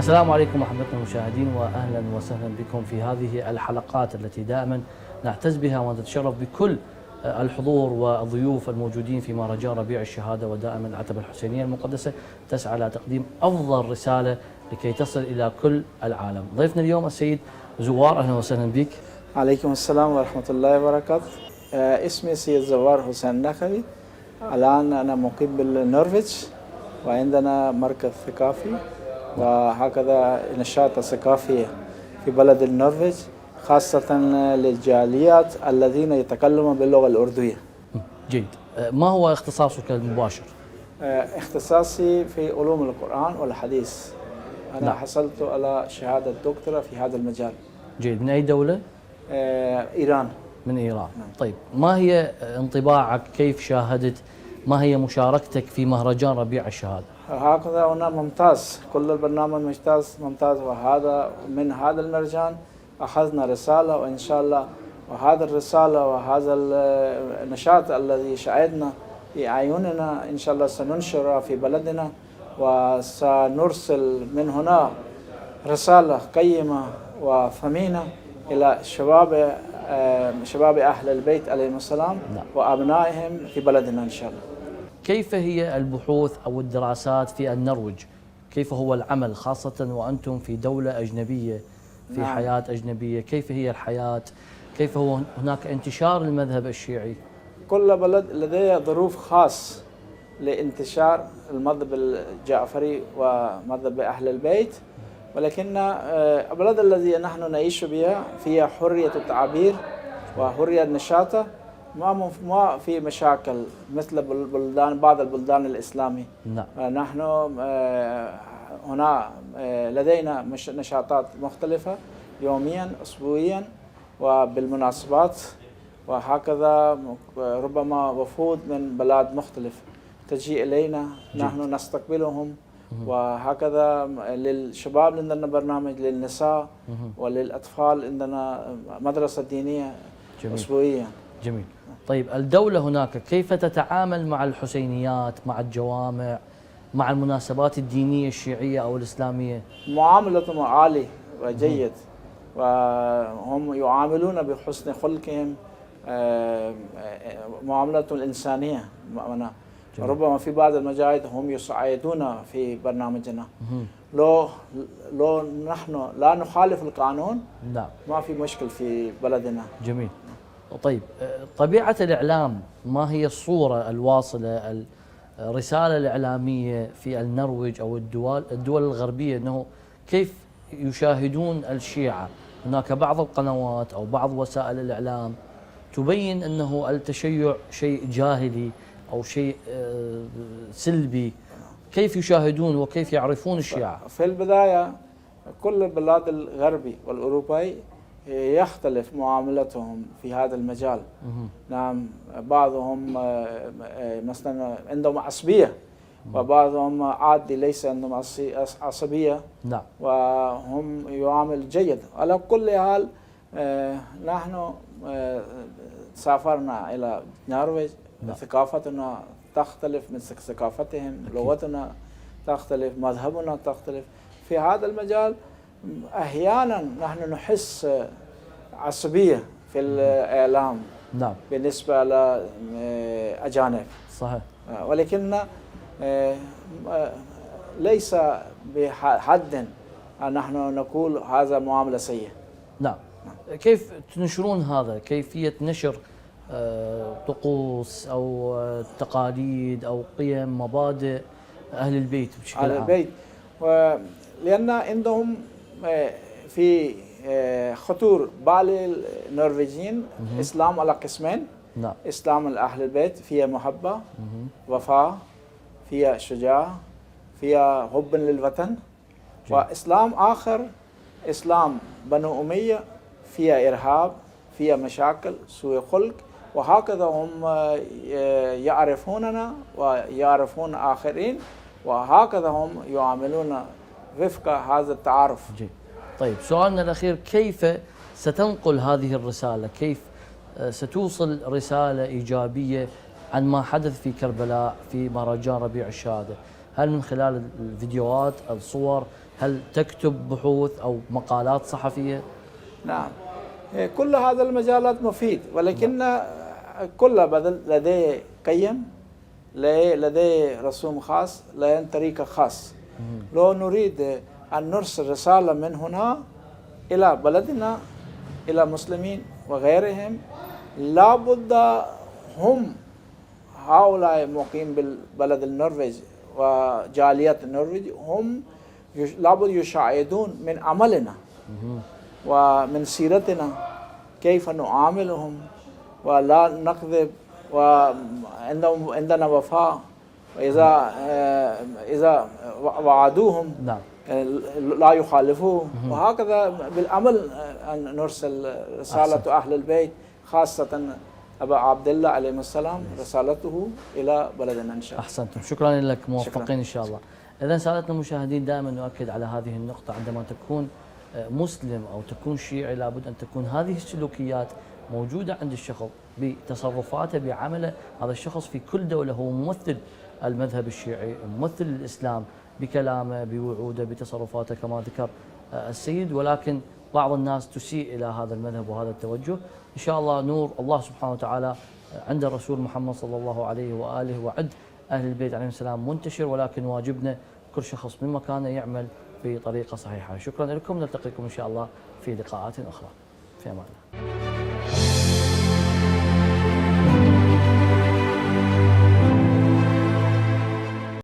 السلام عليكم أحبتنا المشاهدين، وأهلا وسهلا بكم في هذه الحلقات التي دائما نعتز بها ونتشرف بكل الحضور والضيوف الموجودين في مهرجان ربيع الشهادة. ودائما العتبة الحسينية المقدسة تسعى لتقديم أفضل رسالة لكي تصل إلى كل العالم. ضيفنا اليوم السيد زوار، أهلا وسهلا بك. عليكم السلام ورحمة الله وبركاته. اسمي سيد زوار حسين النخعي. الآن أنا مقيم بالنرويج، وعندنا مركز ثقافي وهكذا نشاط ثقافي في بلد النرويج، خاصة للجاليات الذين يتكلمون باللغة الأردوية. جيد. ما هو اختصاصك المباشر؟ اختصاصي في علوم القرآن والحديث. أنا نعم. حصلت على شهادة دكتوراه في هذا المجال. جيد. من أي دولة؟ إيران. من إيران. طيب، ما هي انطباعك؟ كيف شاهدت؟ ما هي مشاركتك في مهرجان ربيع الشهادة؟ هكذا هنا ممتاز، كل البرنامج ممتاز، وهذا من هذا المهرجان أخذنا رسالة، وإن شاء الله وهذا الرسالة وهذا النشاط الذي شاهدنا في أعيننا إن شاء الله سننشرها في بلدنا، وسنرسل من هنا رسالة قيمة وثمينة إلى شباب أهل البيت عليهم السلام وأبنائهم في بلدنا إن شاء الله. كيف هي البحوث أو الدراسات في النرويج؟ كيف هو العمل، خاصة وأنتم في دولة أجنبية في نعم. حياة أجنبية؟ كيف هي الحياة؟ كيف هو هناك انتشار المذهب الشيعي؟ كل بلد لديه ظروف خاص لانتشار المذهب الجعفري ومذهب أهل البيت، ولكن البلد الذي نحن نعيش بها فيها حرية التعبير وحرية النشاط، ما في مشاكل مثل بعض البلدان الإسلامية. نعم. نحن هنا لدينا نشاطات مختلفة يوميا أسبوعيا وبالمناسبات، وهكذا ربما وفود من بلاد مختلف تجي إلينا، نحن نستقبلهم، وهكذا للشباب عندنا برنامج، للنساء وللأطفال عندنا مدرسة دينية أسبوعيا. جميل. طيب، الدولة هناك كيف تتعامل مع الحسينيات، مع الجوامع، مع المناسبات الدينية الشيعية أو الإسلامية؟ معاملتهم عالية وجيد، وهم يعاملون بحسن خلقهم، معاملتهم الإنسانية. ربما في بعض المجاهد هم يساعدون في برنامجنا. لو نحن لا نخالف القانون، نعم، ما في مشكل في بلدنا. جميل. طيب، طبيعة الإعلام، ما هي الصورة الواصلة، الرسالة الإعلامية في النرويج أو الدول الغربية، أنه كيف يشاهدون الشيعة؟ هناك بعض القنوات أو بعض وسائل الإعلام تبين أنه التشيع شيء جاهلي أو شيء سلبي. كيف يشاهدون وكيف يعرفون الشيعة؟ في البداية كل البلاد الغربي والأوروبي يختلف معاملتهم في هذا المجال. نعم، بعضهم مثلا عندهم عصبية، وبعضهم عادي ليس عندهم عصبية. نعم. وهم يعامل جيد. على كل حال نحن سافرنا إلى النرويج، ثقافتنا تختلف من ثقافتهم، لغتنا تختلف، مذهبنا تختلف. في هذا المجال أحيانا نحن نحس عصبية في الإعلام. نعم. بالنسبة لأجانب. صحيح. ولكن ليس بحد أن نحن نقول هذا معاملة سيئة. نعم. كيف تنشرون هذا؟ كيفية نشر طقوس أو تقاليد أو قيم، مبادئ أهل البيت بشكل عام؟ أهل البيت، لأن عندهم في خطور بعض النرويجيين إسلام على قسمين. نعم. إسلام أهل البيت فيها محبة، وفاء، فيها شجاعة، فيها حب للوطن. وإسلام آخر إسلام بنو أمية، فيها إرهاب، فيها مشاكل، سوء خلق. وهكذا هم يعرفوننا ويعرفون آخرين، وهكذا هم يعاملون وفق هذا التعارف. جيد. طيب، سؤالنا الأخير، كيف ستنقل هذه الرسالة؟ كيف ستوصل رسالة إيجابية عن ما حدث في كربلاء في مهرجان ربيع الشهادة؟ هل من خلال الفيديوهات، الصور، هل تكتب بحوث أو مقالات صحفية؟ نعم، كل هذا المجالات مفيد، ولكن كل بدل لديه قيم، لديه رسوم خاص، لديه طريقة خاص. لو نريد أن نرسل رسالة من هنا إلى بلدنا، إلى مسلمين وغيرهم، لابد هم هؤلاء المقيم بالبلد النرويج وجالية النرويج هم لابد يشاهدون من عملنا ومن سيرتنا كيف نعاملهم ولا نكذب، وعندنا وفاء، وإذا وعدوهم نعم. لا يخالفوه، وهكذا بالعمل أن نرسل رسالة أهل البيت، خاصة أبا عبد الله عليه السلام، رسالته إلى بلدنا إن شاء الله. أحسنتم، شكرا لك، موفقين إن شاء الله. إذا سادتنا المشاهدين دائما نؤكد على هذه النقطة، عندما تكون مسلم أو تكون شيعي لابد أن تكون هذه السلوكيات موجودة عند الشخص بتصرفاته بعمله. هذا الشخص في كل دولة هو ممثل المذهب الشيعي، ممثل الإسلام بكلامه، بوعوده، بتصرفاته كما ذكر السيد، ولكن بعض الناس تسيء إلى هذا المذهب وهذا التوجه. إن شاء الله نور الله سبحانه وتعالى عند الرسول محمد صلى الله عليه وآله وعند أهل البيت عليهم السلام منتشر، ولكن واجبنا كل شخص من مكانه يعمل بطريقة صحيحة. شكرا لكم، نلتقيكم إن شاء الله في لقاءات أخرى، في أمان الله.